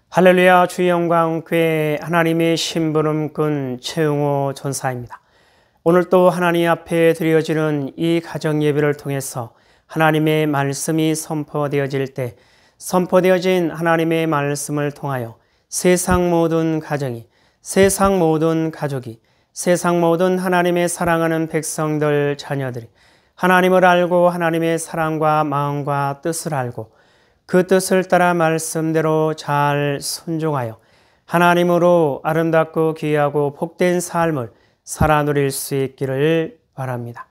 할렐루야. 주의 영광 교회 하나님의 심부름꾼 최용호 전사입니다. 오늘 또 하나님 앞에 드려지는 이 가정 예배를 통해서 하나님의 말씀이 선포되어질 때 선포되어진 하나님의 말씀을 통하여 세상 모든 가정이, 세상 모든 가족이, 세상 모든 하나님의 사랑하는 백성들 자녀들이 하나님을 알고 하나님의 사랑과 마음과 뜻을 알고 그 뜻을 따라 말씀대로 잘 순종하여 하나님으로 아름답고 귀하고 복된 삶을 살아 누릴 수 있기를 바랍니다.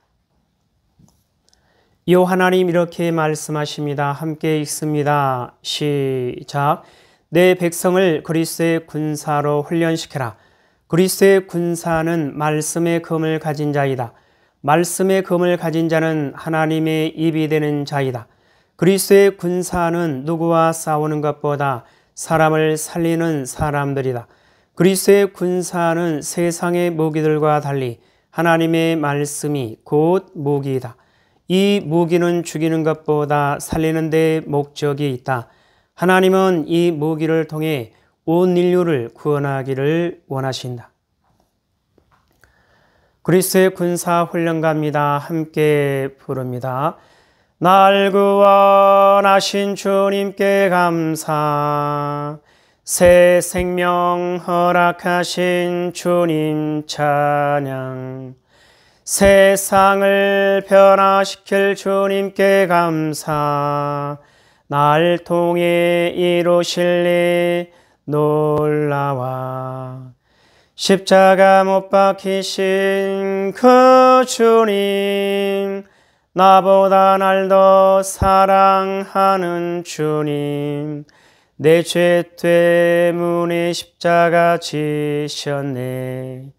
요 하나님 이렇게 말씀하십니다. 함께 읽습니다. 시작. 내 백성을 그리스도의 군사로 훈련시켜라. 그리스도의 군사는 말씀의 검을 가진 자이다. 말씀의 검을 가진 자는 하나님의 입이 되는 자이다. 그리스도의 군사는 누구와 싸우는 것보다 사람을 살리는 사람들이다. 그리스도의 군사는 세상의 무기들과 달리 하나님의 말씀이 곧 무기이다. 이 무기는 죽이는 것보다 살리는 데 목적이 있다. 하나님은 이 무기를 통해 온 인류를 구원하기를 원하신다. 그리스도의 군사 훈련가입니다. 함께 부릅니다. 날 구원하신 주님께 감사, 새 생명 허락하신 주님 찬양, 세상을 변화시킬 주님께 감사, 날 통해 이루실 일 놀라와, 십자가 못 박히신 그 주님, 나보다 날 더 사랑하는 주님, 내 죄 때문에 십자가 지셨네.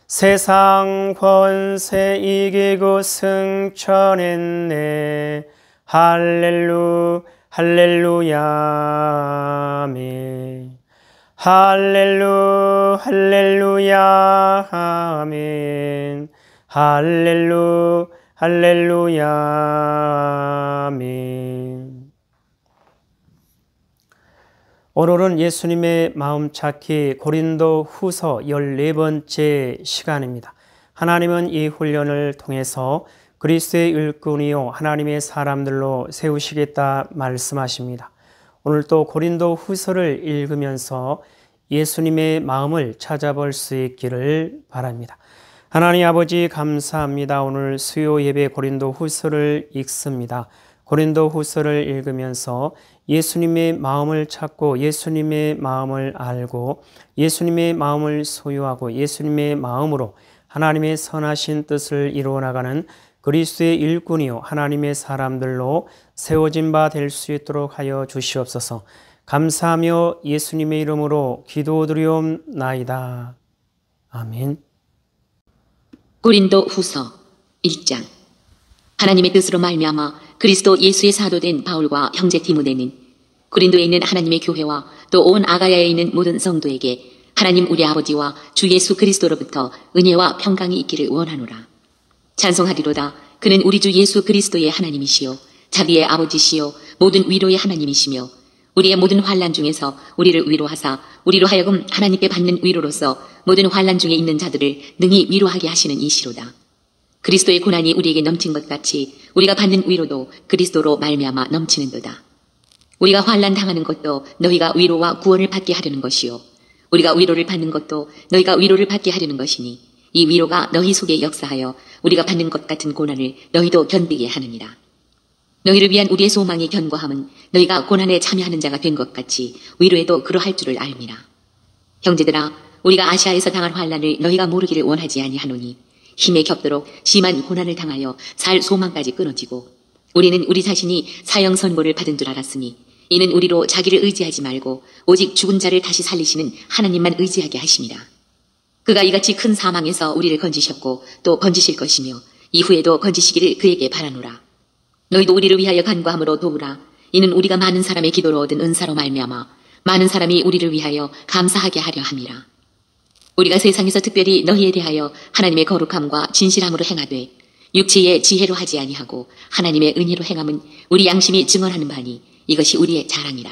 세상 권세 이기고 승천했네. 할렐루야 아멘. 할렐루야 아멘. 할렐루야 아멘. 오늘은 예수님의 마음 찾기 고린도 후서 14번째 시간입니다. 하나님은 이 훈련을 통해서 그리스도의 일꾼이요 하나님의 사람들로 세우시겠다 말씀하십니다. 오늘 또 고린도 후서를 읽으면서 예수님의 마음을 찾아볼 수 있기를 바랍니다. 하나님 아버지 감사합니다. 오늘 수요 예배 고린도 후서를 읽습니다. 고린도 후서를 읽으면서 예수님의 마음을 찾고 예수님의 마음을 알고 예수님의 마음을 소유하고 예수님의 마음으로 하나님의 선하신 뜻을 이루어 나가는 그리스도의 일꾼이요 하나님의 사람들로 세워진 바 될 수 있도록 하여 주시옵소서. 감사하며 예수님의 이름으로 기도드리옵나이다. 아멘. 고린도 후서 1장. 하나님의 뜻으로 말미암아 그리스도 예수의 사도된 바울과 형제 디모데는 고린도에 있는 하나님의 교회와 또 온 아가야에 있는 모든 성도에게 하나님 우리 아버지와 주 예수 그리스도로부터 은혜와 평강이 있기를 원하노라. 찬송하리로다. 그는 우리 주 예수 그리스도의 하나님이시요 자비의 아버지시요 모든 위로의 하나님이시며 우리의 모든 환난 중에서 우리를 위로하사 우리로 하여금 하나님께 받는 위로로서 모든 환난 중에 있는 자들을 능히 위로하게 하시는 이시로다. 그리스도의 고난이 우리에게 넘친 것 같이 우리가 받는 위로도 그리스도로 말미암아 넘치는도다. 우리가 환난 당하는 것도 너희가 위로와 구원을 받게 하려는 것이요 우리가 위로를 받는 것도 너희가 위로를 받게 하려는 것이니 이 위로가 너희 속에 역사하여 우리가 받는 것 같은 고난을 너희도 견디게 하느니라. 너희를 위한 우리의 소망의 견고함은 너희가 고난에 참여하는 자가 된 것 같이 위로에도 그러할 줄을 알미라. 형제들아, 우리가 아시아에서 당한 환난을 너희가 모르기를 원하지 아니하노니 힘에 겹도록 심한 고난을 당하여 살 소망까지 끊어지고 우리는 우리 자신이 사형 선고를 받은 줄 알았으니 이는 우리로 자기를 의지하지 말고 오직 죽은 자를 다시 살리시는 하나님만 의지하게 하심이라. 그가 이같이 큰 사망에서 우리를 건지셨고 또 건지실 것이며 이후에도 건지시기를 그에게 바라노라. 너희도 우리를 위하여 간구함으로 도우라. 이는 우리가 많은 사람의 기도로 얻은 은사로 말미암아 많은 사람이 우리를 위하여 감사하게 하려 함이라. 우리가 세상에서 특별히 너희에 대하여 하나님의 거룩함과 진실함으로 행하되 육체의 지혜로 하지 아니하고 하나님의 은혜로 행함은 우리 양심이 증언하는 바니 이것이 우리의 자랑이라.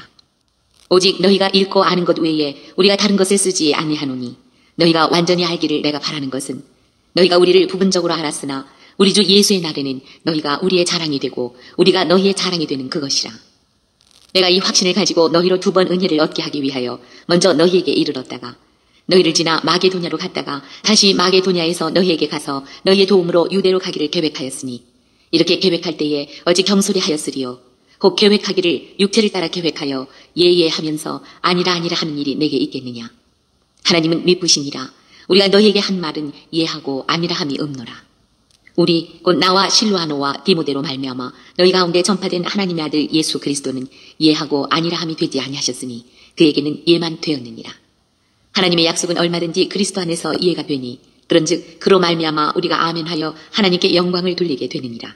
오직 너희가 읽고 아는 것 외에 우리가 다른 것을 쓰지 아니하노니 너희가 완전히 알기를 내가 바라는 것은 너희가 우리를 부분적으로 알았으나 우리 주 예수의 날에는 너희가 우리의 자랑이 되고 우리가 너희의 자랑이 되는 그것이라. 내가 이 확신을 가지고 너희로 2번 은혜를 얻게 하기 위하여 먼저 너희에게 이르렀다가 너희를 지나 마게도냐로 갔다가 다시 마게도냐에서 너희에게 가서 너희의 도움으로 유대로 가기를 계획하였으니 이렇게 계획할 때에 어찌 경솔히 하였으리요. 혹 계획하기를 육체를 따라 계획하여 예하면서 아니라 하는 일이 내게 있겠느냐. 하나님은 미쁘시니라. 우리가 너희에게 한 말은 예하고 아니라 함이 없노라. 우리 곧 나와 실로아노와 디모데로 말미암아 너희 가운데 전파된 하나님의 아들 예수 그리스도는 예하고 아니라 함이 되지 아니하셨으니 그에게는 예만 되었느니라. 하나님의 약속은 얼마든지 그리스도 안에서 이해가 되니 그런즉 그로 말미암아 우리가 아멘하여 하나님께 영광을 돌리게 되느니라.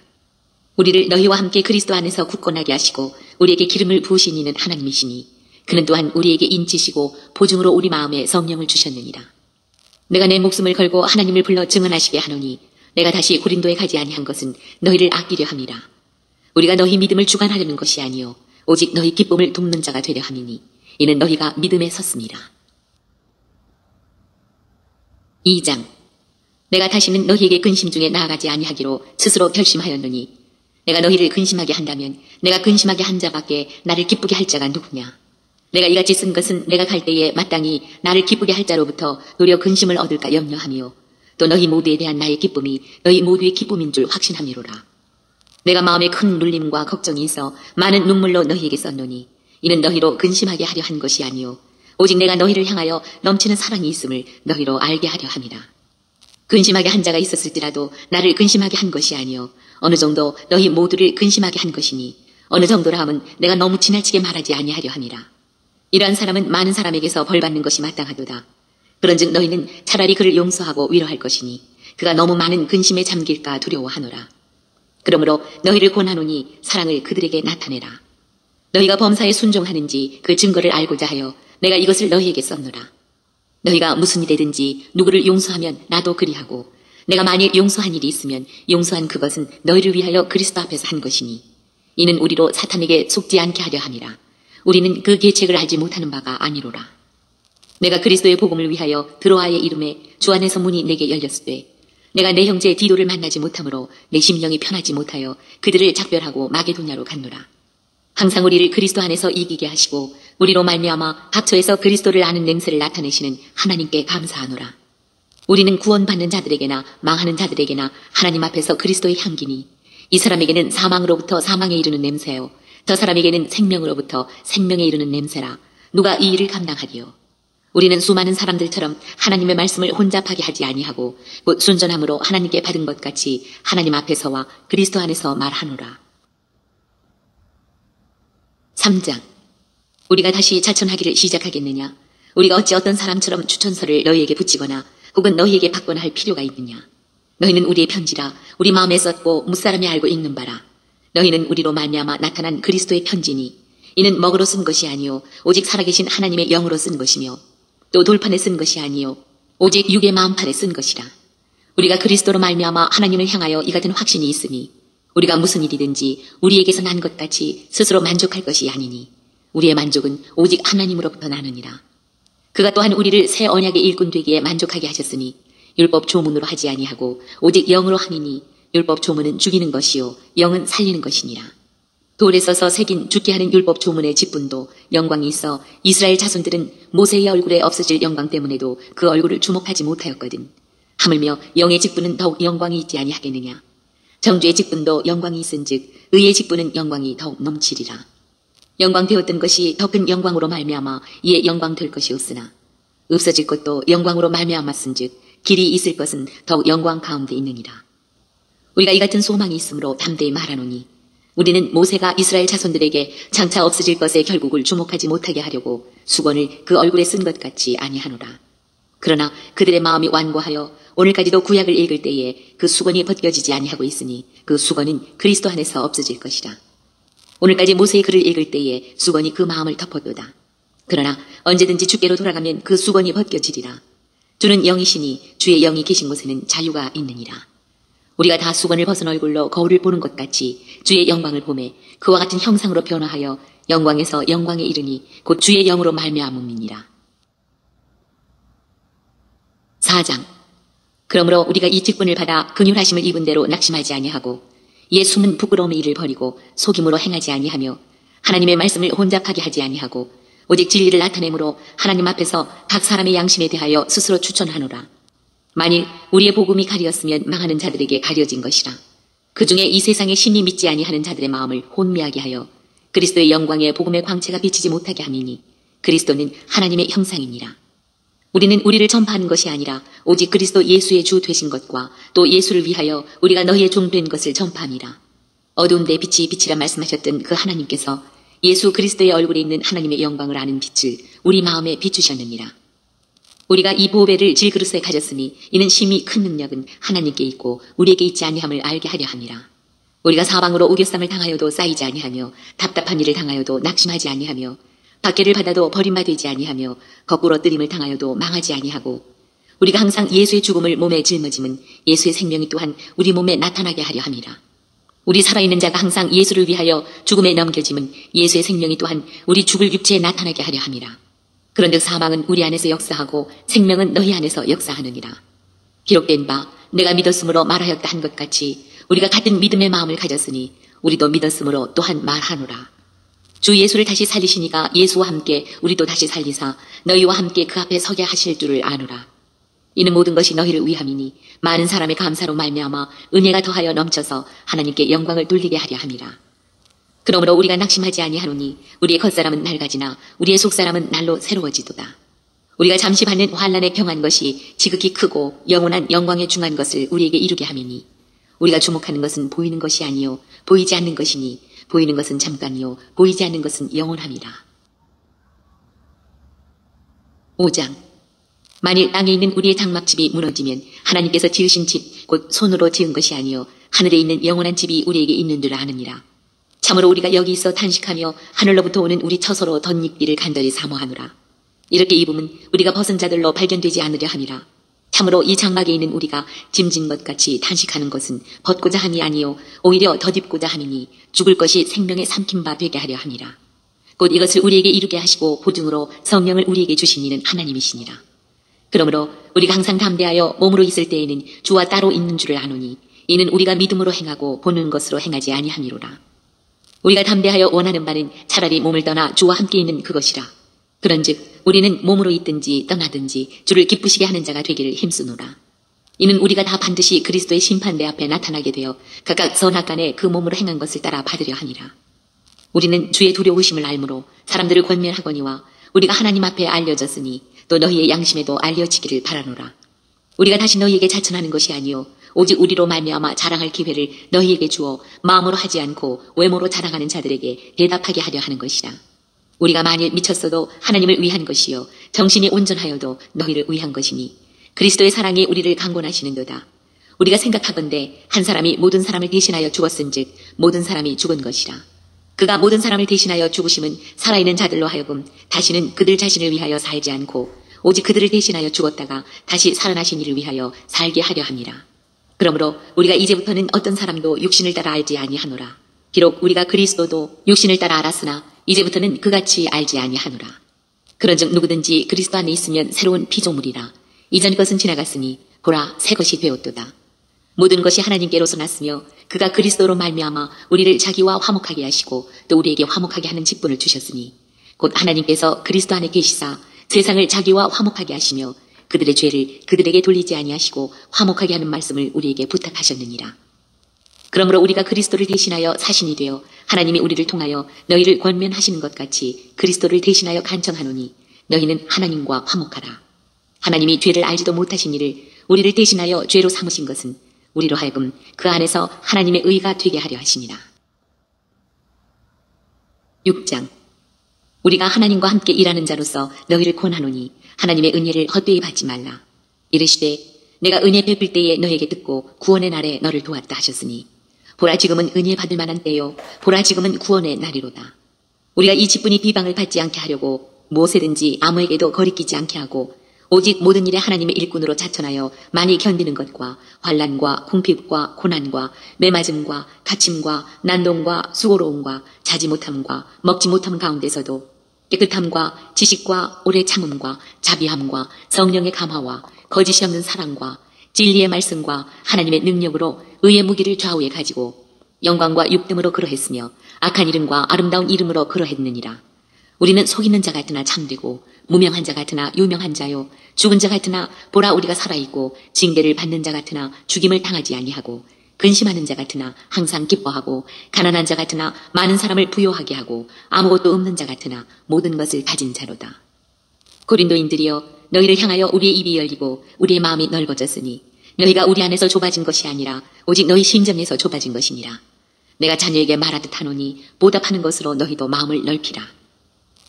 우리를 너희와 함께 그리스도 안에서 굳건하게 하시고 우리에게 기름을 부으신 이는 하나님이시니 그는 또한 우리에게 인치시고 보증으로 우리 마음에 성령을 주셨느니라. 내가 내 목숨을 걸고 하나님을 불러 증언하시게 하노니 내가 다시 고린도에 가지 아니한 것은 너희를 아끼려 함이라. 우리가 너희 믿음을 주관하려는 것이 아니요 오직 너희 기쁨을 돕는 자가 되려 함이니 이는 너희가 믿음에 섰습니다. 2장. 내가 다시는 너희에게 근심 중에 나아가지 아니하기로 스스로 결심하였노니 내가 너희를 근심하게 한다면 내가 근심하게 한 자밖에 나를 기쁘게 할 자가 누구냐. 내가 이같이 쓴 것은 내가 갈 때에 마땅히 나를 기쁘게 할 자로부터 도리어 근심을 얻을까 염려하며 또 너희 모두에 대한 나의 기쁨이 너희 모두의 기쁨인 줄 확신함이로라. 내가 마음에 큰 눌림과 걱정이 있어 많은 눈물로 너희에게 썼노니 이는 너희로 근심하게 하려 한 것이 아니요 오직 내가 너희를 향하여 넘치는 사랑이 있음을 너희로 알게 하려 함이라. 근심하게 한 자가 있었을지라도 나를 근심하게 한 것이 아니요 어느 정도 너희 모두를 근심하게 한 것이니 어느 정도라 함은 내가 너무 지나치게 말하지 아니하려 함이라. 이러한 사람은 많은 사람에게서 벌받는 것이 마땅하도다. 그런즉 너희는 차라리 그를 용서하고 위로할 것이니 그가 너무 많은 근심에 잠길까 두려워하노라. 그러므로 너희를 권하노니 사랑을 그들에게 나타내라. 너희가 범사에 순종하는지 그 증거를 알고자 하여 내가 이것을 너희에게 썼노라. 너희가 무슨 일이든지 누구를 용서하면 나도 그리하고 내가 만일 용서한 일이 있으면 용서한 그것은 너희를 위하여 그리스도 앞에서 한 것이니 이는 우리로 사탄에게 속지 않게 하려 함이라. 우리는 그 계책을 알지 못하는 바가 아니로라. 내가 그리스도의 복음을 위하여 드로아의 이름에 주 안에서 문이 내게 열렸을 때 내가 내 형제 디도를 만나지 못하므로 내 심령이 편하지 못하여 그들을 작별하고 마게도냐로 갔노라. 항상 우리를 그리스도 안에서 이기게 하시고 우리로 말미암아 각처에서 그리스도를 아는 냄새를 나타내시는 하나님께 감사하노라. 우리는 구원받는 자들에게나 망하는 자들에게나 하나님 앞에서 그리스도의 향기니 이 사람에게는 사망으로부터 사망에 이르는 냄새요 저 사람에게는 생명으로부터 생명에 이르는 냄새라. 누가 이 일을 감당하리요. 우리는 수많은 사람들처럼 하나님의 말씀을 혼잡하게 하지 아니하고 곧 순전함으로 하나님께 받은 것 같이 하나님 앞에서와 그리스도 안에서 말하노라. 3장. 우리가 다시 자천하기를 시작하겠느냐. 우리가 어찌 어떤 사람처럼 추천서를 너희에게 붙이거나 혹은 너희에게 받거나 할 필요가 있느냐. 너희는 우리의 편지라 우리 마음에 썼고 무사람이 알고 읽는 바라. 너희는 우리로 말미암아 나타난 그리스도의 편지니 이는 먹으로 쓴 것이 아니요 오직 살아계신 하나님의 영으로 쓴 것이며 또 돌판에 쓴 것이 아니요 오직 육의 마음판에 쓴 것이라. 우리가 그리스도로 말미암아 하나님을 향하여 이 같은 확신이 있으니 우리가 무슨 일이든지 우리에게서 난 것 같이 스스로 만족할 것이 아니니 우리의 만족은 오직 하나님으로부터 나느니라. 그가 또한 우리를 새 언약의 일꾼 되기에 만족하게 하셨으니 율법 조문으로 하지 아니하고 오직 영으로 함이니 율법 조문은 죽이는 것이요 영은 살리는 것이니라. 돌에 써서 새긴 죽게 하는 율법 조문의 직분도 영광이 있어 이스라엘 자손들은 모세의 얼굴에 없어질 영광 때문에도 그 얼굴을 주목하지 못하였거든. 하물며 영의 직분은 더욱 영광이 있지 아니하겠느냐. 정죄의 직분도 영광이 있은즉 의의 직분은 영광이 더욱 넘치리라. 영광 되었던 것이 더 큰 영광으로 말미암아 이에 영광 될 것이 없으나 없어질 것도 영광으로 말미암았은즉 길이 있을 것은 더욱 영광 가운데 있느니라. 우리가 이 같은 소망이 있으므로 담대히 말하노니 우리는 모세가 이스라엘 자손들에게 장차 없어질 것에 결국을 주목하지 못하게 하려고 수건을 그 얼굴에 쓴 것 같이 아니하노라. 그러나 그들의 마음이 완고하여 오늘까지도 구약을 읽을 때에 그 수건이 벗겨지지 아니하고 있으니 그 수건은 그리스도 안에서 없어질 것이라. 오늘까지 모세의 글을 읽을 때에 수건이 그 마음을 덮어도다. 그러나 언제든지 주께로 돌아가면 그 수건이 벗겨지리라. 주는 영이시니 주의 영이 계신 곳에는 자유가 있느니라. 우리가 다 수건을 벗은 얼굴로 거울을 보는 것 같이 주의 영광을 보매 그와 같은 형상으로 변화하여 영광에서 영광에 이르니 곧 주의 영으로 말미암음이니라. 4장. 그러므로 우리가 이 직분을 받아 긍휼하심을 입은 대로 낙심하지 아니하고 이에 숨은 부끄러움의 일을 버리고 속임으로 행하지 아니하며 하나님의 말씀을 혼잡하게 하지 아니하고 오직 진리를 나타내므로 하나님 앞에서 각 사람의 양심에 대하여 스스로 추천하노라. 만일 우리의 복음이 가리었으면 망하는 자들에게 가려진 것이라. 그 중에 이 세상에 신이 믿지 아니하는 자들의 마음을 혼미하게 하여 그리스도의 영광에 복음의 광채가 비치지 못하게 함이니 그리스도는 하나님의 형상이니라. 우리는 우리를 전파하는 것이 아니라 오직 그리스도 예수의 주 되신 것과 또 예수를 위하여 우리가 너희의 종 된 것을 전파함이라. 어두운 데 빛이 빛이라 말씀하셨던 그 하나님께서 예수 그리스도의 얼굴에 있는 하나님의 영광을 아는 빛을 우리 마음에 비추셨느니라. 우리가 이 보배를 질그릇에 가졌으니 이는 심히 큰 능력은 하나님께 있고 우리에게 있지 아니함을 알게 하려 함이라. 우리가 사방으로 우겨쌈을 당하여도 쌓이지 아니하며 답답한 일을 당하여도 낙심하지 아니하며 박해를 받아도 버림받지 아니하며 거꾸로 뜨림을 당하여도 망하지 아니하고 우리가 항상 예수의 죽음을 몸에 짊어짐은 예수의 생명이 또한 우리 몸에 나타나게 하려 함이라. 우리 살아있는 자가 항상 예수를 위하여 죽음에 넘겨짐은 예수의 생명이 또한 우리 죽을 육체에 나타나게 하려 함이라. 그런즉 사망은 우리 안에서 역사하고 생명은 너희 안에서 역사하느니라. 기록된 바 내가 믿었으므로 말하였다 한 것 같이 우리가 같은 믿음의 마음을 가졌으니 우리도 믿었으므로 또한 말하노라. 주 예수를 다시 살리시니가 예수와 함께 우리도 다시 살리사 너희와 함께 그 앞에 서게 하실 줄을 아노라. 이는 모든 것이 너희를 위함이니 많은 사람의 감사로 말미암아 은혜가 더하여 넘쳐서 하나님께 영광을 돌리게 하려 함이라. 그러므로 우리가 낙심하지 아니하노니 우리의 겉사람은 낡아지나 우리의 속사람은 날로 새로워지도다. 우리가 잠시 받는 환난에 경한 것이 지극히 크고 영원한 영광에 중한 것을 우리에게 이루게 함이니 우리가 주목하는 것은 보이는 것이 아니요 보이지 않는 것이니 보이는 것은 잠깐이요 보이지 않는 것은 영원함이라. 5장. 만일 땅에 있는 우리의 장막집이 무너지면 하나님께서 지으신 집 곧 손으로 지은 것이 아니요 하늘에 있는 영원한 집이 우리에게 있는 줄 아느니라. 참으로 우리가 여기 있어 탄식하며 하늘로부터 오는 우리 처소로 덧입기를 간절히 사모하노라. 이렇게 입으면 우리가 벗은 자들로 발견되지 않으려 함이라. 참으로 이 장막에 있는 우리가 짐진 것 같이 탄식하는 것은 벗고자 함이 아니요 오히려 덧입고자 함이니 죽을 것이 생명에 삼킨 바 되게 하려 함이라. 곧 이것을 우리에게 이루게 하시고 보증으로 성령을 우리에게 주신 이는 하나님이시니라. 그러므로 우리가 항상 담대하여 몸으로 있을 때에는 주와 따로 있는 줄을 아노니 이는 우리가 믿음으로 행하고 보는 것으로 행하지 아니함이로라. 우리가 담대하여 원하는 바는 차라리 몸을 떠나 주와 함께 있는 그것이라. 그런즉 우리는 몸으로 있든지 떠나든지 주를 기쁘시게 하는 자가 되기를 힘쓰노라. 이는 우리가 다 반드시 그리스도의 심판대 앞에 나타나게 되어 각각 선악간에 그 몸으로 행한 것을 따라 받으려 하니라. 우리는 주의 두려우심을 알므로 사람들을 권면하거니와 우리가 하나님 앞에 알려졌으니 또 너희의 양심에도 알려지기를 바라노라. 우리가 다시 너희에게 자천하는 것이 아니요 오직 우리로 말미암아 자랑할 기회를 너희에게 주어 마음으로 하지 않고 외모로 자랑하는 자들에게 대답하게 하려 하는 것이라. 우리가 만일 미쳤어도 하나님을 위한 것이요 정신이 온전하여도 너희를 위한 것이니 그리스도의 사랑이 우리를 강권하시는도다. 우리가 생각하건대 한 사람이 모든 사람을 대신하여 죽었은즉 모든 사람이 죽은 것이라. 그가 모든 사람을 대신하여 죽으심은 살아있는 자들로 하여금 다시는 그들 자신을 위하여 살지 않고 오직 그들을 대신하여 죽었다가 다시 살아나신 이를 위하여 살게 하려 함이라. 그러므로 우리가 이제부터는 어떤 사람도 육신을 따라 알지 아니하노라. 비록 우리가 그리스도도 육신을 따라 알았으나 이제부터는 그같이 알지 아니하노라. 그런즉 누구든지 그리스도 안에 있으면 새로운 피조물이라. 이전 것은 지나갔으니 보라 새 것이 되었도다. 모든 것이 하나님께로서 났으며 그가 그리스도로 말미암아 우리를 자기와 화목하게 하시고 또 우리에게 화목하게 하는 직분을 주셨으니 곧 하나님께서 그리스도 안에 계시사 세상을 자기와 화목하게 하시며 그들의 죄를 그들에게 돌리지 아니하시고 화목하게 하는 말씀을 우리에게 부탁하셨느니라. 그러므로 우리가 그리스도를 대신하여 사신이 되어 하나님이 우리를 통하여 너희를 권면하시는 것 같이 그리스도를 대신하여 간청하노니 너희는 하나님과 화목하라. 하나님이 죄를 알지도 못하신 이를 우리를 대신하여 죄로 삼으신 것은 우리로 하여금 그 안에서 하나님의 의가 되게 하려 하심이라. 6장. 우리가 하나님과 함께 일하는 자로서 너희를 권하노니 하나님의 은혜를 헛되이 받지 말라. 이르시되 내가 은혜 베풀 때에 너에게 듣고 구원의 날에 너를 도왔다 하셨으니 보라 지금은 은혜 받을 만한 때요 보라 지금은 구원의 날이로다. 우리가 이 직분이 비방을 받지 않게 하려고 무엇이든지 아무에게도 거리끼지 않게 하고 오직 모든 일에 하나님의 일꾼으로 자천하여 많이 견디는 것과 환난과 궁핍과 고난과 매맞음과 다침과 난동과 수고로움과 자지 못함과 먹지 못함 가운데서도 깨끗함과 지식과 오래 참음과 자비함과 성령의 감화와 거짓이 없는 사랑과 진리의 말씀과 하나님의 능력으로 의의 무기를 좌우에 가지고 영광과 육됨으로 그러했으며 악한 이름과 아름다운 이름으로 그러했느니라. 우리는 속이는 자 같으나 참되고 무명한 자 같으나 유명한 자요 죽은 자 같으나 보라 우리가 살아있고 징계를 받는 자 같으나 죽임을 당하지 아니하고 근심하는 자 같으나 항상 기뻐하고 가난한 자 같으나 많은 사람을 부요하게 하고 아무것도 없는 자 같으나 모든 것을 가진 자로다. 고린도인들이여 너희를 향하여 우리의 입이 열리고 우리의 마음이 넓어졌으니 너희가 우리 안에서 좁아진 것이 아니라 오직 너희 심정에서 좁아진 것이니라. 내가 자녀에게 말하듯 하노니 보답하는 것으로 너희도 마음을 넓히라.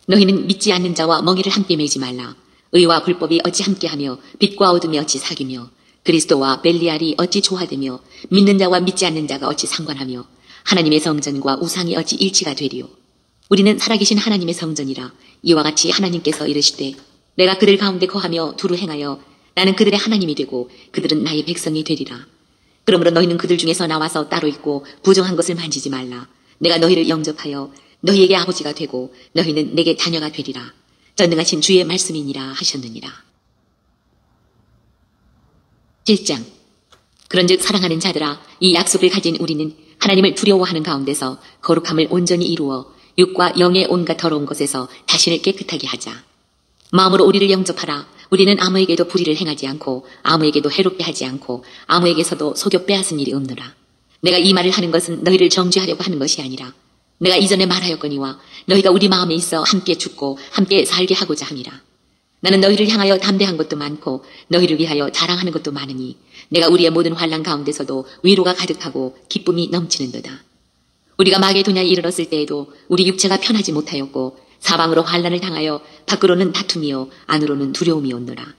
너희는 믿지 않는 자와 멍에를 함께 매지 말라. 의와 불법이 어찌 함께하며 빛과 어둠이 어찌 사귀며 그리스도와 벨리알이 어찌 조화되며 믿는 자와 믿지 않는 자가 어찌 상관하며 하나님의 성전과 우상이 어찌 일치가 되리요. 우리는 살아계신 하나님의 성전이라. 이와 같이 하나님께서 이르시되 내가 그들 가운데 거하며 두루 행하여 나는 그들의 하나님이 되고 그들은 나의 백성이 되리라. 그러므로 너희는 그들 중에서 나와서 따로 있고 부정한 것을 만지지 말라. 내가 너희를 영접하여 너희에게 아버지가 되고 너희는 내게 자녀가 되리라. 전능하신 주의 말씀이니라 하셨느니라. 7장. 그런즉 사랑하는 자들아 이 약속을 가진 우리는 하나님을 두려워하는 가운데서 거룩함을 온전히 이루어 육과 영의 온갖 더러운 것에서 자신을 깨끗하게 하자. 마음으로 우리를 영접하라. 우리는 아무에게도 불의를 행하지 않고 아무에게도 해롭게 하지 않고 아무에게서도 속여 빼앗은 일이 없노라. 내가 이 말을 하는 것은 너희를 정죄하려고 하는 것이 아니라 내가 이전에 말하였거니와 너희가 우리 마음에 있어 함께 죽고 함께 살게 하고자 함이라. 나는 너희를 향하여 담대한 것도 많고 너희를 위하여 자랑하는 것도 많으니 내가 우리의 모든 환난 가운데서도 위로가 가득하고 기쁨이 넘치는도다. 우리가 마게도냐에 이르렀을 때에도 우리 육체가 편하지 못하였고 사방으로 환난을 당하여 밖으로는 다툼이요 안으로는 두려움이 온노라.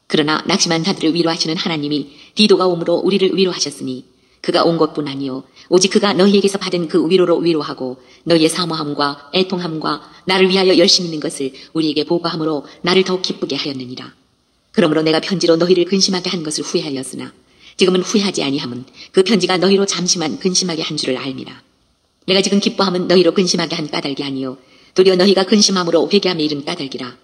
그러나 낙심한 자들을 위로하시는 하나님이 디도가 오므로 우리를 위로하셨으니 그가 온 것뿐 아니요 오직 그가 너희에게서 받은 그 위로로 위로하고 너희의 사모함과 애통함과 나를 위하여 열심 있는 것을 우리에게 보고함으로 나를 더욱 기쁘게 하였느니라. 그러므로 내가 편지로 너희를 근심하게 한 것을 후회하였으나 지금은 후회하지 아니함은 그 편지가 너희로 잠시만 근심하게 한 줄을 알미라. 내가 지금 기뻐함은 너희로 근심하게 한 까닭이 아니요 도리어 너희가 근심함으로 회개함에 이른 까닭이라.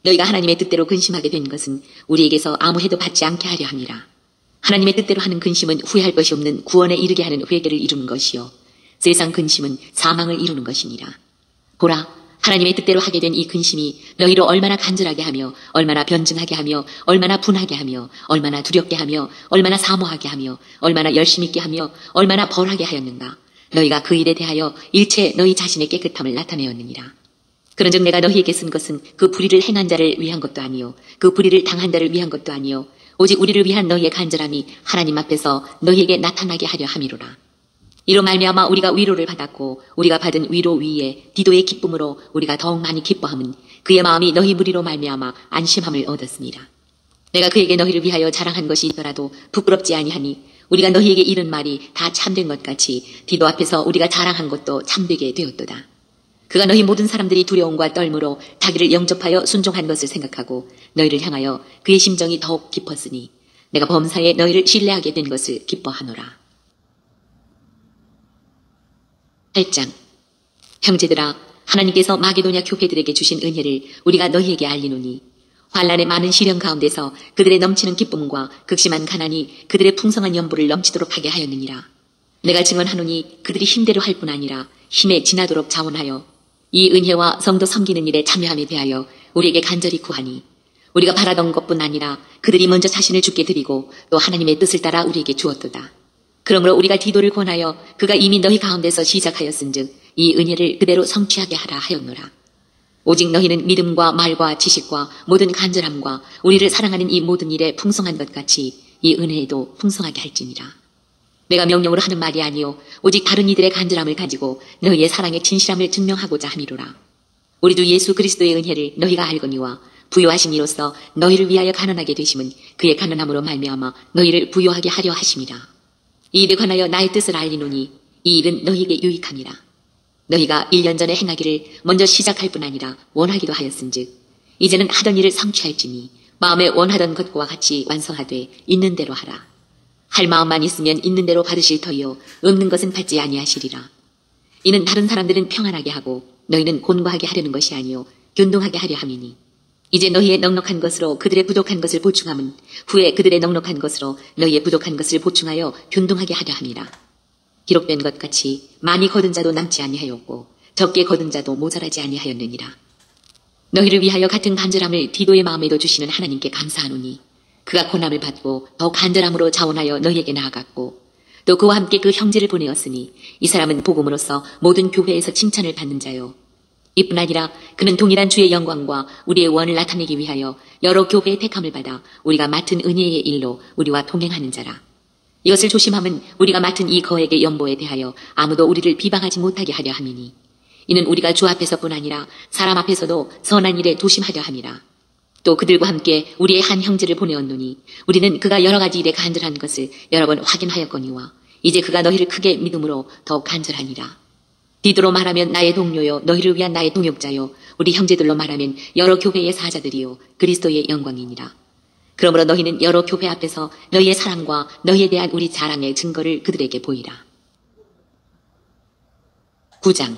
너희가 하나님의 뜻대로 근심하게 된 것은 우리에게서 아무 해도 받지 않게 하려 함이라. 하나님의 뜻대로 하는 근심은 후회할 것이 없는 구원에 이르게 하는 회개를 이루는 것이요 세상 근심은 사망을 이루는 것이니라. 보라, 하나님의 뜻대로 하게 된 이 근심이 너희로 얼마나 간절하게 하며 얼마나 변증하게 하며 얼마나 분하게 하며 얼마나 두렵게 하며 얼마나 사모하게 하며 얼마나 열심 있게 하며 얼마나 벌하게 하였는가. 너희가 그 일에 대하여 일체 너희 자신의 깨끗함을 나타내었느니라. 그런즉 내가 너희에게 쓴 것은 그 불의를 행한 자를 위한 것도 아니요 그 불의를 당한 자를 위한 것도 아니요 오직 우리를 위한 너희의 간절함이 하나님 앞에서 너희에게 나타나게 하려 함이로라. 이로 말미암아 우리가 위로를 받았고 우리가 받은 위로 위에 디도의 기쁨으로 우리가 더욱 많이 기뻐함은 그의 마음이 너희 무리로 말미암아 안심함을 얻었습니다. 내가 그에게 너희를 위하여 자랑한 것이 있더라도 부끄럽지 아니하니 우리가 너희에게 이른 말이 다 참된 것 같이 디도 앞에서 우리가 자랑한 것도 참되게 되었도다. 그가 너희 모든 사람들이 두려움과 떨므로 자기를 영접하여 순종한 것을 생각하고 너희를 향하여 그의 심정이 더욱 깊었으니 내가 범사에 너희를 신뢰하게 된 것을 기뻐하노라. 8장. 형제들아, 하나님께서 마게도냐 교회들에게 주신 은혜를 우리가 너희에게 알리노니 환난의 많은 시련 가운데서 그들의 넘치는 기쁨과 극심한 가난이 그들의 풍성한 연보를 넘치도록 하게 하였느니라. 내가 증언하노니 그들이 힘대로 할 뿐 아니라 힘에 지나도록 자원하여 이 은혜와 성도 섬기는 일에 참여함에 대하여 우리에게 간절히 구하니 우리가 바라던 것뿐 아니라 그들이 먼저 자신을 주께 드리고 또 하나님의 뜻을 따라 우리에게 주었도다. 그러므로 우리가 디도를 권하여 그가 이미 너희 가운데서 시작하였은즉 이 은혜를 그대로 성취하게 하라 하였노라. 오직 너희는 믿음과 말과 지식과 모든 간절함과 우리를 사랑하는 이 모든 일에 풍성한 것 같이 이 은혜에도 풍성하게 할지니라. 내가 명령으로 하는 말이 아니요 오직 다른 이들의 간절함을 가지고 너희의 사랑의 진실함을 증명하고자 함이로라. 우리 주 예수 그리스도의 은혜를 너희가 알거니와 부요하신 이로써 너희를 위하여 가난하게 되심은 그의 가난함으로 말미암아 너희를 부요하게 하려 하심이라. 이 일에 관하여 나의 뜻을 알리노니 이 일은 너희에게 유익함이라. 너희가 1년 전에 행하기를 먼저 시작할 뿐 아니라 원하기도 하였은즉 이제는 하던 일을 성취할지니 마음에 원하던 것과 같이 완성하되 있는 대로 하라. 할 마음만 있으면 있는 대로 받으실 터이요 없는 것은 받지 아니하시리라. 이는 다른 사람들은 평안하게 하고 너희는 곤고하게 하려는 것이 아니요 균등하게 하려 함이니 이제 너희의 넉넉한 것으로 그들의 부족한 것을 보충함은 후에 그들의 넉넉한 것으로 너희의 부족한 것을 보충하여 균등하게 하려 함이라. 기록된 것 같이 많이 거둔 자도 남지 아니하였고 적게 거둔 자도 모자라지 아니하였느니라. 너희를 위하여 같은 간절함을 디도의 마음에도 주시는 하나님께 감사하노니 그가 고난을 받고 더 간절함으로 자원하여 너희에게 나아갔고 또 그와 함께 그 형제를 보내었으니 이 사람은 복음으로써 모든 교회에서 칭찬을 받는 자요. 이뿐 아니라 그는 동일한 주의 영광과 우리의 원을 나타내기 위하여 여러 교회의 택함을 받아 우리가 맡은 은혜의 일로 우리와 동행하는 자라. 이것을 조심함은 우리가 맡은 이 거액의 연보에 대하여 아무도 우리를 비방하지 못하게 하려 함이니 이는 우리가 주 앞에서뿐 아니라 사람 앞에서도 선한 일에 조심하려 함이라. 또 그들과 함께 우리의 한 형제를 보내었노니 우리는 그가 여러 가지 일에 간절한 것을 여러 번 확인하였거니와 이제 그가 너희를 크게 믿음으로 더욱 간절하니라. 디도로 말하면 나의 동료요 너희를 위한 나의 동역자요 우리 형제들로 말하면 여러 교회의 사자들이요 그리스도의 영광이니라. 그러므로 너희는 여러 교회 앞에서 너희의 사랑과 너희에 대한 우리 자랑의 증거를 그들에게 보이라. 9장.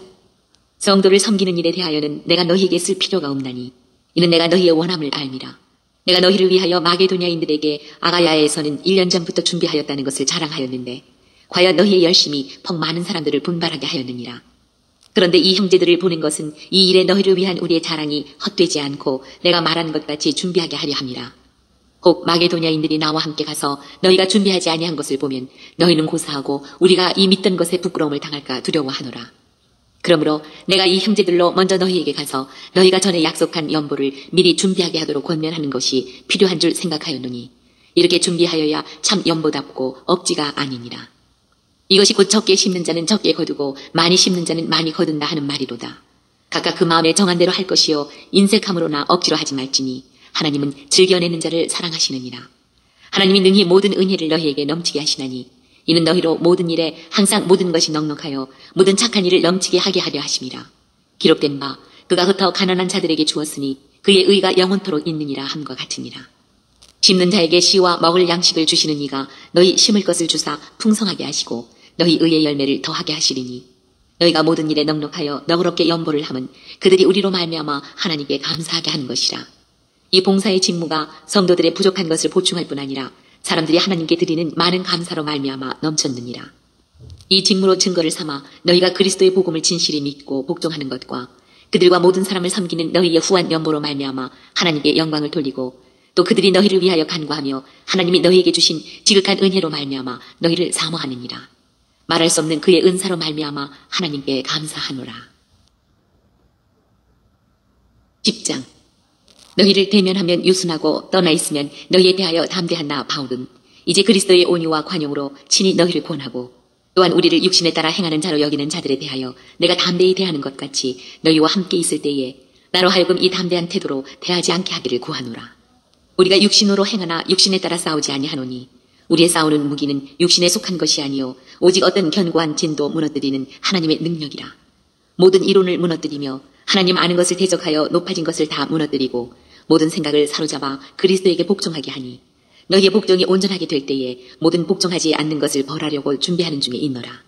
성도를 섬기는 일에 대하여는 내가 너희에게 쓸 필요가 없나니 이는 내가 너희의 원함을 알미라. 내가 너희를 위하여 마게도냐인들에게 아가야에서는 1년 전부터 준비하였다는 것을 자랑하였는데 과연 너희의 열심이 퍽 많은 사람들을 분발하게 하였느니라. 그런데 이 형제들을 보낸 것은 이 일에 너희를 위한 우리의 자랑이 헛되지 않고 내가 말한 것 같이 준비하게 하려 함이라. 혹 마게도냐인들이 나와 함께 가서 너희가 준비하지 아니한 것을 보면 너희는 고사하고 우리가 이 믿던 것에 부끄러움을 당할까 두려워하노라. 그러므로 내가 이 형제들로 먼저 너희에게 가서 너희가 전에 약속한 연보를 미리 준비하게 하도록 권면하는 것이 필요한 줄 생각하였노니 이렇게 준비하여야 참 연보답고 억지가 아니니라. 이것이 곧 적게 심는 자는 적게 거두고 많이 심는 자는 많이 거둔다 하는 말이로다. 각각 그 마음에 정한 대로 할 것이요 인색함으로나 억지로 하지 말지니 하나님은 즐겨내는 자를 사랑하시느니라. 하나님이 능히 모든 은혜를 너희에게 넘치게 하시나니 이는 너희로 모든 일에 항상 모든 것이 넉넉하여 모든 착한 일을 넘치게 하게 하려 하심이라. 기록된 바 그가 흩어 가난한 자들에게 주었으니 그의 의가 영원토록 있느니라 함과 같으니라. 심는 자에게 씨와 먹을 양식을 주시는 이가 너희 심을 것을 주사 풍성하게 하시고 너희 의의 열매를 더하게 하시리니 너희가 모든 일에 넉넉하여 너그럽게 연보를 함은 그들이 우리로 말미암아 하나님께 감사하게 하는 것이라. 이 봉사의 직무가 성도들의 부족한 것을 보충할 뿐 아니라 사람들이 하나님께 드리는 많은 감사로 말미암아 넘쳤느니라. 이 직무로 증거를 삼아 너희가 그리스도의 복음을 진실히 믿고 복종하는 것과 그들과 모든 사람을 섬기는 너희의 후한 연보로 말미암아 하나님께 영광을 돌리고 또 그들이 너희를 위하여 간구하며 하나님이 너희에게 주신 지극한 은혜로 말미암아 너희를 사모하느니라. 말할 수 없는 그의 은사로 말미암아 하나님께 감사하노라. 10장. 너희를 대면하면 유순하고 떠나 있으면 너희에 대하여 담대한 나 바울은 이제 그리스도의 온유와 관용으로 친히 너희를 권하고 또한 우리를 육신에 따라 행하는 자로 여기는 자들에 대하여 내가 담대히 대하는 것 같이 너희와 함께 있을 때에 나로 하여금 이 담대한 태도로 대하지 않게 하기를 구하노라. 우리가 육신으로 행하나 육신에 따라 싸우지 아니하노니 우리의 싸우는 무기는 육신에 속한 것이 아니요 오직 어떤 견고한 진도 무너뜨리는 하나님의 능력이라. 모든 이론을 무너뜨리며 하나님 아는 것을 대적하여 높아진 것을 다 무너뜨리고 모든 생각을 사로잡아 그리스도에게 복종하게 하니 너희의 복종이 온전하게 될 때에 모든 복종하지 않는 것을 벌하려고 준비하는 중에 있노라.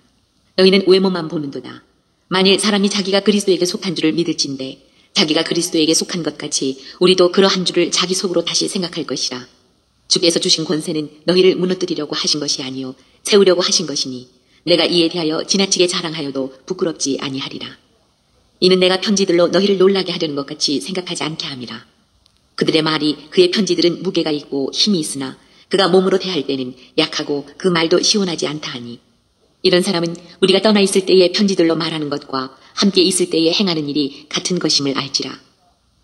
너희는 외모만 보는도다. 만일 사람이 자기가 그리스도에게 속한 줄을 믿을진대 자기가 그리스도에게 속한 것 같이 우리도 그러한 줄을 자기 속으로 다시 생각할 것이라. 주께서 주신 권세는 너희를 무너뜨리려고 하신 것이 아니요 세우려고 하신 것이니 내가 이에 대하여 지나치게 자랑하여도 부끄럽지 아니하리라. 이는 내가 편지들로 너희를 놀라게 하려는 것 같이 생각하지 않게 함이라. 그들의 말이 그의 편지들은 무게가 있고 힘이 있으나 그가 몸으로 대할 때는 약하고 그 말도 시원하지 않다 하니 이런 사람은 우리가 떠나 있을 때의 편지들로 말하는 것과 함께 있을 때에 행하는 일이 같은 것임을 알지라.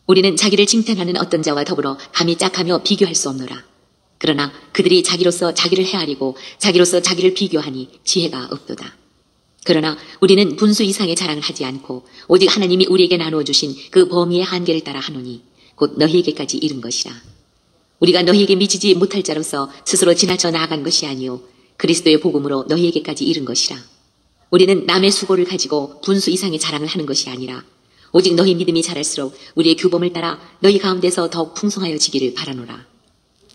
우리는 자기를 칭찬하는 어떤 자와 더불어 감히 짝하며 비교할 수 없노라. 그러나 그들이 자기로서 자기를 헤아리고 자기로서 자기를 비교하니 지혜가 없도다. 그러나 우리는 분수 이상의 자랑을 하지 않고 오직 하나님이 우리에게 나누어 주신 그 범위의 한계를 따라 하노니 곧 너희에게까지 이른 것이라. 우리가 너희에게 미치지 못할 자로서 스스로 지나쳐 나아간 것이 아니요 그리스도의 복음으로 너희에게까지 이른 것이라. 우리는 남의 수고를 가지고 분수 이상의 자랑을 하는 것이 아니라 오직 너희 믿음이 자랄수록 우리의 규범을 따라 너희 가운데서 더욱 풍성하여지기를 바라노라.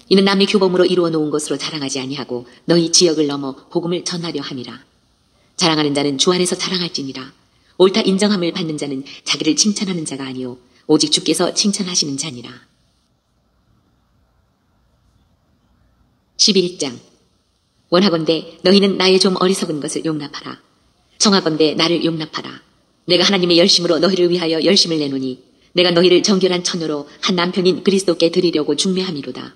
이는 남의 규범으로 이루어 놓은 것으로 자랑하지 아니하고 너희 지역을 넘어 복음을 전하려 함이라. 자랑하는 자는 주 안에서 자랑할지니라. 옳다 인정함을 받는 자는 자기를 칭찬하는 자가 아니요 오직 주께서 칭찬하시는 자니라. 11장. 원하건대 너희는 나의 좀 어리석은 것을 용납하라. 청하건대 나를 용납하라. 내가 하나님의 열심으로 너희를 위하여 열심을 내노니 내가 너희를 정결한 처녀로 한 남편인 그리스도께 드리려고 중매함이로다.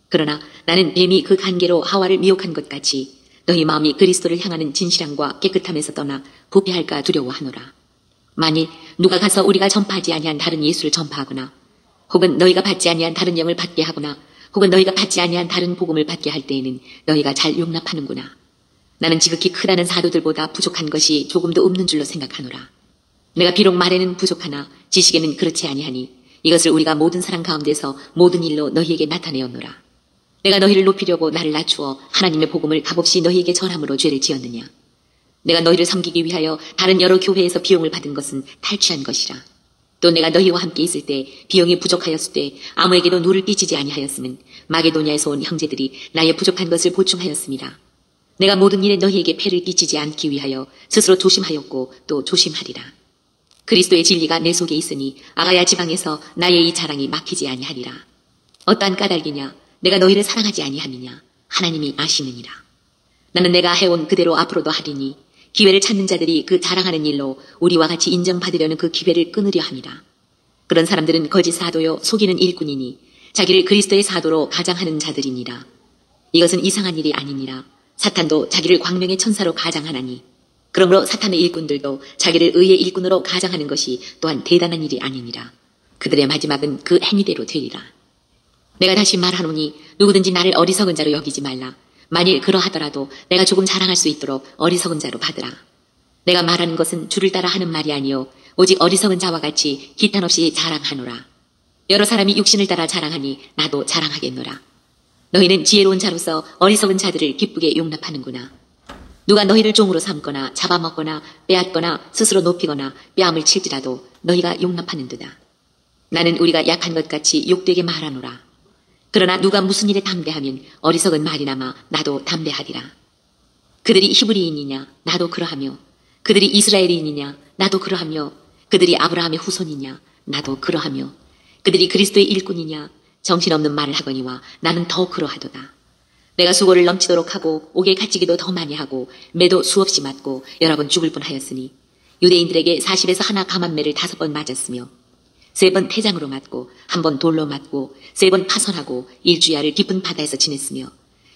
그러나 나는 뱀이 그 간계로 하와를 미혹한 것 같이 너희 마음이 그리스도를 향하는 진실함과 깨끗함에서 떠나 부패할까 두려워하노라. 만일 누가 가서 우리가 전파하지 아니한 다른 예수를 전파하거나 혹은 너희가 받지 아니한 다른 영을 받게 하거나 혹은 너희가 받지 아니한 다른 복음을 받게 할 때에는 너희가 잘 용납하는구나. 나는 지극히 크다는 사도들보다 부족한 것이 조금도 없는 줄로 생각하노라. 내가 비록 말에는 부족하나 지식에는 그렇지 아니하니 이것을 우리가 모든 사람 가운데서 모든 일로 너희에게 나타내었노라. 내가 너희를 높이려고 나를 낮추어 하나님의 복음을 값없이 너희에게 전함으로 죄를 지었느냐. 내가 너희를 섬기기 위하여 다른 여러 교회에서 비용을 받은 것은 탈취한 것이라. 또 내가 너희와 함께 있을 때 비용이 부족하였을 때 아무에게도 누를 끼치지 아니하였으면 마게도냐에서 온 형제들이 나의 부족한 것을 보충하였음이라. 내가 모든 일에 너희에게 폐를 끼치지 않기 위하여 스스로 조심하였고 또 조심하리라. 그리스도의 진리가 내 속에 있으니 아가야 지방에서 나의 이 자랑이 막히지 아니하리라. 어떠한 까닭이냐. 내가 너희를 사랑하지 아니함이냐. 하나님이 아시느니라. 나는 내가 해온 그대로 앞으로도 하리니 기회를 찾는 자들이 그 자랑하는 일로 우리와 같이 인정받으려는 그 기회를 끊으려 함이라. 그런 사람들은 거짓 사도요 속이는 일꾼이니 자기를 그리스도의 사도로 가장하는 자들이니라. 이것은 이상한 일이 아니니라. 사탄도 자기를 광명의 천사로 가장하나니 그러므로 사탄의 일꾼들도 자기를 의의 일꾼으로 가장하는 것이 또한 대단한 일이 아니니라. 그들의 마지막은 그 행위대로 되리라. 내가 다시 말하노니 누구든지 나를 어리석은 자로 여기지 말라. 만일 그러하더라도 내가 조금 자랑할 수 있도록 어리석은 자로 받으라. 내가 말하는 것은 주를 따라 하는 말이 아니요 오직 어리석은 자와 같이 기탄 없이 자랑하노라. 여러 사람이 육신을 따라 자랑하니 나도 자랑하겠노라. 너희는 지혜로운 자로서 어리석은 자들을 기쁘게 용납하는구나. 누가 너희를 종으로 삼거나 잡아먹거나 빼앗거나 스스로 높이거나 뺨을 칠지라도 너희가 용납하는도다. 나는 우리가 약한 것 같이 욕되게 말하노라. 그러나 누가 무슨 일에 담대하면 어리석은 말이나마 나도 담대하리라. 그들이 히브리인이냐 나도 그러하며 그들이 이스라엘인이냐 나도 그러하며 그들이 아브라함의 후손이냐 나도 그러하며 그들이 그리스도의 일꾼이냐 정신없는 말을 하거니와 나는 더 그러하도다. 내가 수고를 넘치도록 하고 옥에 갇히기도 더 많이 하고 매도 수없이 맞고 여러 번 죽을 뻔하였으니 유대인들에게 40에서 하나 감한매를 5번 맞았으며 3번 태장으로 맞고 1번 돌로 맞고 3번 파선하고 일주야를 깊은 바다에서 지냈으며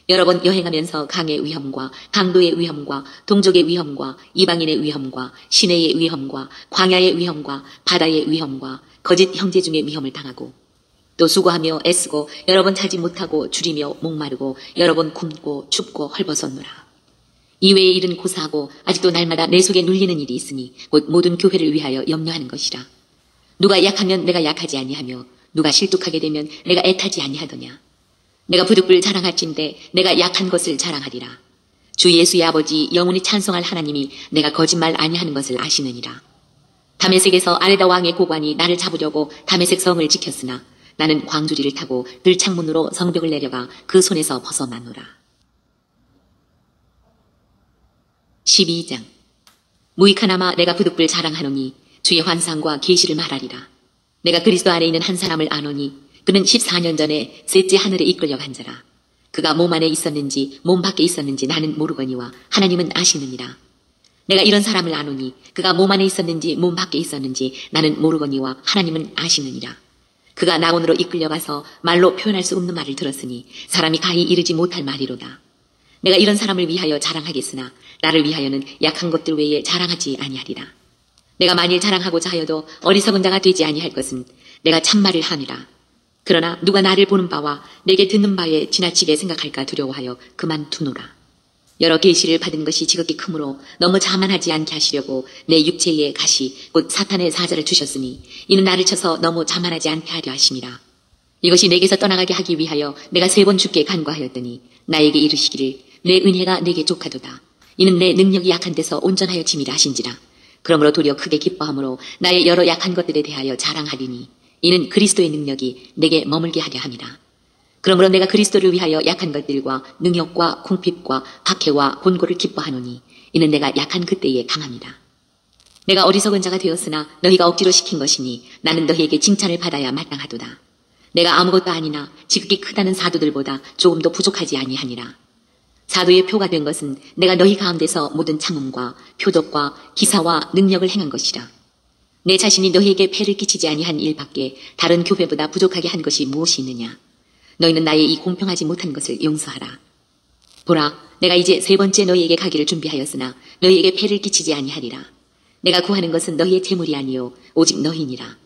여러 번 여행하면서 강의 위험과 강도의 위험과 동족의 위험과 이방인의 위험과 시내의 위험과 광야의 위험과 바다의 위험과 거짓 형제 중의 위험을 당하고 또 수고하며 애쓰고 여러 번 자지 못하고 줄이며 목마르고 여러 번 굶고 춥고 헐벗었노라. 이외의 일은 고사하고 아직도 날마다 내 속에 눌리는 일이 있으니 곧 모든 교회를 위하여 염려하는 것이라. 누가 약하면 내가 약하지 아니하며 누가 실뚝하게 되면 내가 애타지 아니하더냐. 내가 부득불 자랑할진대 내가 약한 것을 자랑하리라. 주 예수의 아버지 영원히 찬송할 하나님이 내가 거짓말 아니하는 것을 아시느니라. 다메섹에서 아레다 왕의 고관이 나를 잡으려고 다메섹 성을 지켰으나 나는 광주리를 타고 늘 창문으로 성벽을 내려가 그 손에서 벗어나노라. 12장. 무익하나마 내가 부득불 자랑하노니 주의 환상과 계시를 말하리라. 내가 그리스도 안에 있는 한 사람을 아노니 그는 14년 전에 셋째 하늘에 이끌려간 자라. 그가 몸 안에 있었는지 몸 밖에 있었는지 나는 모르거니와 하나님은 아시느니라. 내가 이런 사람을 아노니 그가 몸 안에 있었는지 몸 밖에 있었는지 나는 모르거니와 하나님은 아시느니라. 그가 낙원으로 이끌려가서 말로 표현할 수 없는 말을 들었으니 사람이 가히 이르지 못할 말이로다. 내가 이런 사람을 위하여 자랑하겠으나 나를 위하여는 약한 것들 외에 자랑하지 아니하리라. 내가 만일 자랑하고자 하여도 어리석은 자가 되지 아니할 것은 내가 참말을 하니라. 그러나 누가 나를 보는 바와 내게 듣는 바에 지나치게 생각할까 두려워하여 그만두노라. 여러 계시를 받은 것이 지극히 크므로 너무 자만하지 않게 하시려고 내 육체에 가시 곧 사탄의 사자를 주셨으니 이는 나를 쳐서 너무 자만하지 않게 하려 하심이라. 이것이 내게서 떠나가게 하기 위하여 내가 3번 주께 간구하였더니 나에게 이르시기를 내 은혜가 내게 족하도다. 이는 내 능력이 약한 데서 온전하여 짐이라 하신지라. 그러므로 도리어 크게 기뻐함으로 나의 여러 약한 것들에 대하여 자랑하리니 이는 그리스도의 능력이 내게 머물게 하려 함이라. 그러므로 내가 그리스도를 위하여 약한 것들과 능욕과 궁핍과 박해와 곤고를 기뻐하노니 이는 내가 약한 그때에 강함이라. 내가 어리석은 자가 되었으나 너희가 억지로 시킨 것이니 나는 너희에게 칭찬을 받아야 마땅하도다. 내가 아무것도 아니나 지극히 크다는 사도들보다 조금도 부족하지 아니하니라. 사도의 표가 된 것은 내가 너희 가운데서 모든 참음과 표적과 기사와 능력을 행한 것이라. 내 자신이 너희에게 폐를 끼치지 아니한 일밖에 다른 교회보다 부족하게 한 것이 무엇이 있느냐. 너희는 나의 이 공평하지 못한 것을 용서하라. 보라, 내가 이제 세 번째 너희에게 가기를 준비하였으나 너희에게 폐를 끼치지 아니하리라. 내가 구하는 것은 너희의 재물이 아니요 오직 너희니라.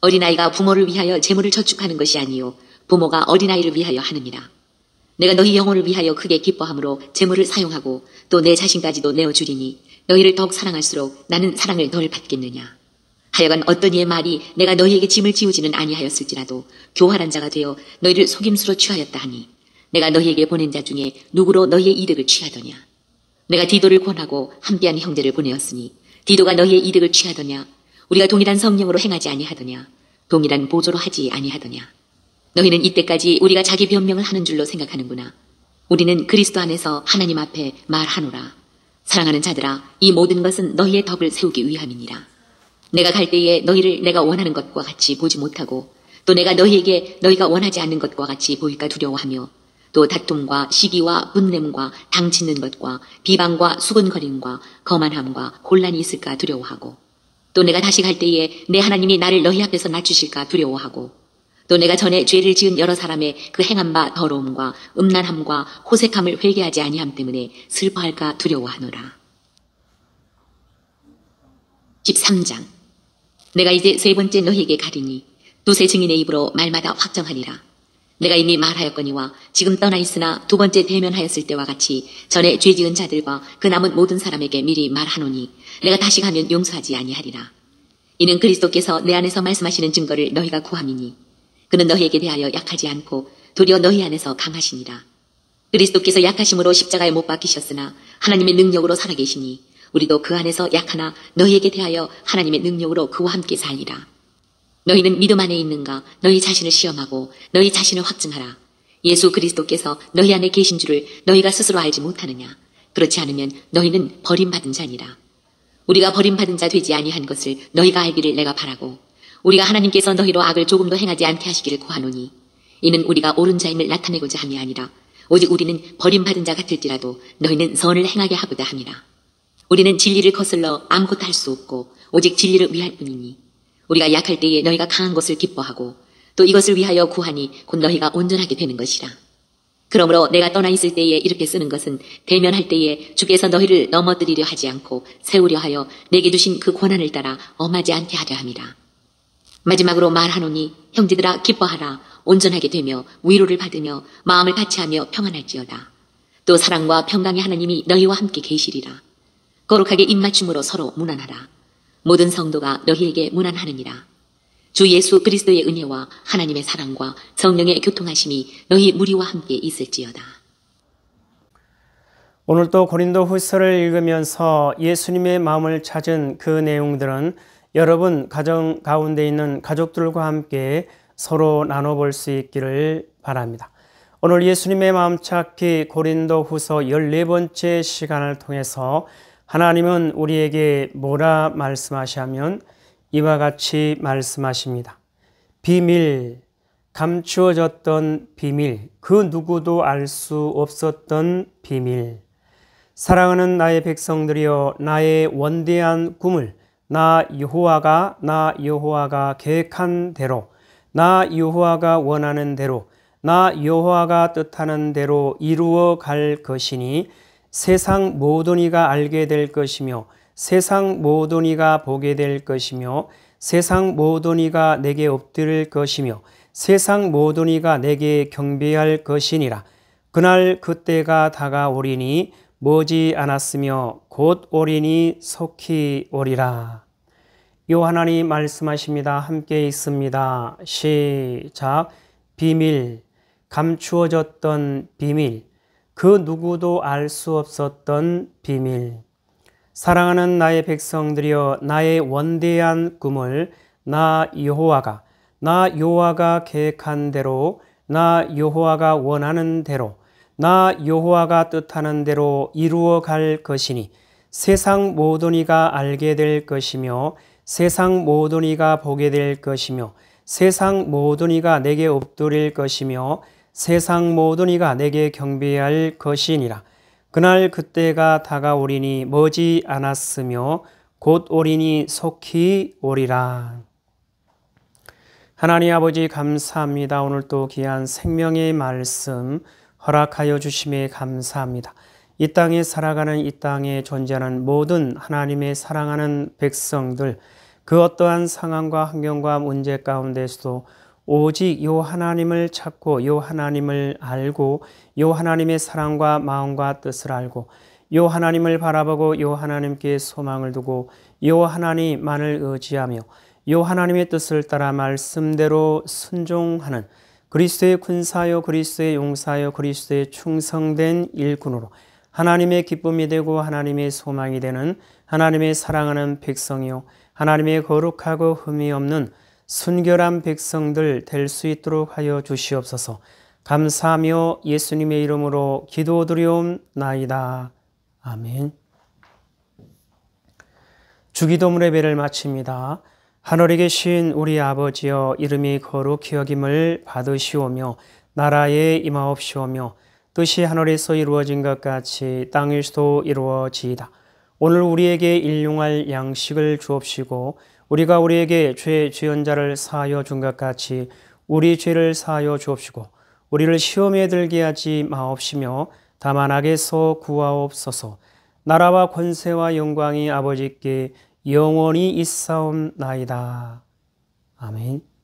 어린아이가 부모를 위하여 재물을 저축하는 것이 아니요 부모가 어린아이를 위하여 하느니라. 내가 너희 영혼을 위하여 크게 기뻐함으로 재물을 사용하고 또 내 자신까지도 내어주리니 너희를 더욱 사랑할수록 나는 사랑을 덜 받겠느냐. 하여간 어떤 이의 말이 내가 너희에게 짐을 지우지는 아니하였을지라도 교활한 자가 되어 너희를 속임수로 취하였다 하니 내가 너희에게 보낸 자 중에 누구로 너희의 이득을 취하더냐. 내가 디도를 권하고 함께한 형제를 보내었으니 디도가 너희의 이득을 취하더냐. 우리가 동일한 성령으로 행하지 아니하더냐. 동일한 보조로 하지 아니하더냐. 너희는 이때까지 우리가 자기 변명을 하는 줄로 생각하는구나. 우리는 그리스도 안에서 하나님 앞에 말하노라. 사랑하는 자들아, 이 모든 것은 너희의 덕을 세우기 위함이니라. 내가 갈 때에 너희를 내가 원하는 것과 같이 보지 못하고 또 내가 너희에게 너희가 원하지 않는 것과 같이 보일까 두려워하며 또 다툼과 시기와 분냄과 당짓는 것과 비방과 수군거림과 거만함과 혼란이 있을까 두려워하고 또 내가 다시 갈 때에 내 하나님이 나를 너희 앞에서 낮추실까 두려워하고 또 내가 전에 죄를 지은 여러 사람의 그 행한 바 더러움과 음란함과 호색함을 회개하지 아니함 때문에 슬퍼할까 두려워하노라. 13장. 내가 이제 세 번째 너희에게 가리니 두세 증인의 입으로 말마다 확정하리라. 내가 이미 말하였거니와 지금 떠나 있으나 두 번째 대면하였을 때와 같이 전에 죄 지은 자들과 그 남은 모든 사람에게 미리 말하노니 내가 다시 가면 용서하지 아니하리라. 이는 그리스도께서 내 안에서 말씀하시는 증거를 너희가 구함이니 그는 너희에게 대하여 약하지 않고 도리어 너희 안에서 강하시니라. 그리스도께서 약하심으로 십자가에 못 박히셨으나 하나님의 능력으로 살아계시니 우리도 그 안에서 약하나 너희에게 대하여 하나님의 능력으로 그와 함께 살리라. 너희는 믿음 안에 있는가? 너희 자신을 시험하고 너희 자신을 확증하라. 예수 그리스도께서 너희 안에 계신 줄을 너희가 스스로 알지 못하느냐? 그렇지 않으면 너희는 버림받은 자니라. 우리가 버림받은 자 되지 아니한 것을 너희가 알기를 내가 바라고 우리가 하나님께서 너희로 악을 조금도 행하지 않게 하시기를 구하노니 이는 우리가 옳은 자임을 나타내고자 함이 아니라 오직 우리는 버림받은 자 같을지라도 너희는 선을 행하게 하고자 함이라. 우리는 진리를 거슬러 아무것도 할 수 없고 오직 진리를 위할 뿐이니 우리가 약할 때에 너희가 강한 것을 기뻐하고 또 이것을 위하여 구하니 곧 너희가 온전하게 되는 것이라. 그러므로 내가 떠나 있을 때에 이렇게 쓰는 것은 대면할 때에 주께서 너희를 넘어뜨리려 하지 않고 세우려 하여 내게 주신 그 권한을 따라 엄하지 않게 하려 함이라. 마지막으로 말하노니 형제들아 기뻐하라. 온전하게 되며 위로를 받으며 마음을 같이하며 평안할지어다. 또 사랑과 평강의 하나님이 너희와 함께 계시리라. 거룩하게 입맞춤으로 서로 문안하라. 모든 성도가 너희에게 문안하느니라. 주 예수 그리스도의 은혜와 하나님의 사랑과 성령의 교통하심이 너희 무리와 함께 있을지어다. 오늘도 고린도 후서를 읽으면서 예수님의 마음을 찾은 그 내용들은 여러분 가정 가운데 있는 가족들과 함께 서로 나눠볼 수 있기를 바랍니다. 오늘 예수님의 마음 찾기 고린도 후서 14번째 시간을 통해서 하나님은 우리에게 뭐라 말씀하시냐면 이와 같이 말씀하십니다. 비밀, 감추어졌던 비밀, 그 누구도 알 수 없었던 비밀. 사랑하는 나의 백성들이여, 나의 원대한 꿈을 나 여호와가 계획한 대로, 나 여호와가 원하는 대로, 나 여호와가 뜻하는 대로 이루어 갈 것이니 세상 모든 이가 알게 될 것이며 세상 모든 이가 보게 될 것이며 세상 모든 이가 내게 엎드릴 것이며 세상 모든 이가 내게 경배할 것이니라. 그날 그때가 다가오리니 머지 않았으며 곧 오리니 속히 오리라. 요한하님 말씀하십니다. 함께 있습니다. 시작. 비밀, 감추어졌던 비밀, 그 누구도 알 수 없었던 비밀. 사랑하는 나의 백성들이여 나의 원대한 꿈을 나 여호와가 계획한 대로 나 여호와가 원하는 대로 나 여호와가 뜻하는 대로 이루어 갈 것이니 세상 모든 이가 알게 될 것이며 세상 모든 이가 보게 될 것이며 세상 모든 이가 내게 엎드릴 것이며 세상 모든 이가 내게 경배할 것이니라. 그날 그때가 다가오리니 머지 않았으며 곧 오리니 속히 오리라. 하나님 아버지 감사합니다. 오늘 또 귀한 생명의 말씀 허락하여 주심에 감사합니다. 이 땅에 살아가는 이 땅에 존재하는 모든 하나님의 사랑하는 백성들 그 어떠한 상황과 환경과 문제 가운데서도 오직 요 하나님을 찾고 요 하나님을 알고 요 하나님의 사랑과 마음과 뜻을 알고 요 하나님을 바라보고 요 하나님께 소망을 두고 요 하나님만을 의지하며 요 하나님의 뜻을 따라 말씀대로 순종하는 그리스도의 군사요 그리스도의 용사요 그리스도의 충성된 일꾼으로 하나님의 기쁨이 되고 하나님의 소망이 되는 하나님의 사랑하는 백성이요 하나님의 거룩하고 흠이 없는 순결한 백성들 될 수 있도록 하여 주시옵소서. 감사하며 예수님의 이름으로 기도드리옵나이다. 아멘. 주기도문 예배를 마칩니다. 하늘에 계신 우리 아버지여 이름이 거룩히 여김을 받으시오며 나라에 임하옵시오며 뜻이 하늘에서 이루어진 것 같이 땅에서도 이루어지이다. 오늘 우리에게 일용할 양식을 주옵시고 우리가 우리에게 죄 지은 자를 사하여 준 것 같이 우리 죄를 사하여 주옵시고 우리를 시험에 들게 하지 마옵시며 다만 악에서 구하옵소서. 나라와 권세와 영광이 아버지께 영원히 있사옵나이다. 아멘.